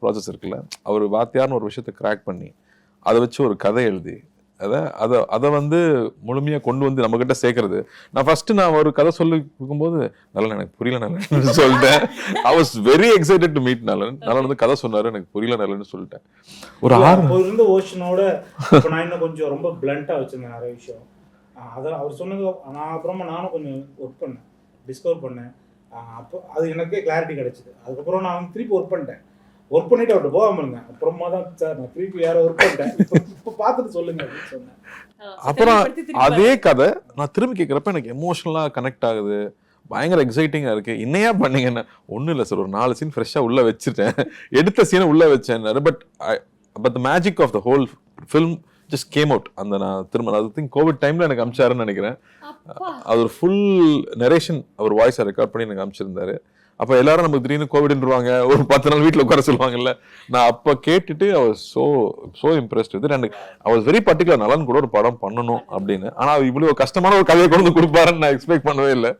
Process இருக்குல்ல, அவர் வாத்தியார்னு ஒரு விஷயத்தை கிராக் பண்ணி அதை வச்சு ஒரு கதை எழுதி அதை வந்து முழுமையாக கொண்டு வந்து நம்மக்கிட்ட சேர்க்கறது. நான் ஒரு கதை சொல்லி கொடுக்கும்போது நலன் எனக்கு புரியல நலன் சொல்லிட்டேன். I was very excited to meet நலன். நலன் வந்து கதை சொன்னாரு, எனக்கு புரியல நலன்னு சொல்லிட்டேன். ஒரு இருந்த ஓஷனோட நான் இன்னும் கொஞ்சம் ரொம்ப பிளண்டா வச்சிருந்தேன் நிறைய விஷயம். அதான் அவர் சொன்னது நான் அப்புறமா நானும் கொஞ்சம் ஒர்க் பண்ணேன், டிஸ்கவர் பண்ணேன். அப்போ அது எனக்கே கிளாரிட்டி கிடைச்சிது. அதுக்கப்புறம் நான் திருப்பி ஒர்க் பண்ணிட்டேன். ஒர்க் பண்ணிட்டு அவர்கிட்ட போகாமல் இருந்தேன். அப்புறமா தான் சார் நான் திருப்பி யாரோ ஒர்க் பண்ணிட்டேன், இப்போ பார்த்துட்டு சொல்லுங்க அப்படின்னு சொன்னேன். அப்புறம் அதே கதை நான் திரும்பி கேட்குறப்ப எனக்கு எமோஷனலாக கனெக்ட் ஆகுது, பயங்கர எக்ஸைட்டிங்காக இருக்குது. என்னையா பண்ணீங்கன்னா ஒன்றும் இல்லை சார், ஒரு 4 சீன் ஃப்ரெஷ்ஷாக உள்ளே வச்சுட்டேன், எடுத்த சீனை உள்ளே வச்சேன். But the magic of the whole film just came out. அந்த நான் திரும்ப அது திங்க் கோவிட் டைமில் எனக்கு அமிச்சாருன்னு நினைக்கிறேன். அது ஒரு ஃபுல் நரேஷன் அவர் வாய்ஸை ரெக்கார்ட் பண்ணி எனக்கு அமிச்சிருந்தாரு. அப்போ எல்லாரும் நமக்கு திடீர்னு கோவிட்ன்றுவாங்க, ஒரு 10 நாள் வீட்டில் உட்கார சொல்லுவாங்கல்ல. நான் அப்போ கேட்டுட்டு I was so impressed with it. And I was very particular, நலன் கூட ஒரு படம் பண்ணணும் அப்படின்னு. ஆனால் இவ்வளோ கஷ்டமான ஒரு கதையை கொண்டு வந்து கொடுப்பாருன்னு நான் எக்ஸ்பெக்ட் பண்ணவே இல்லை.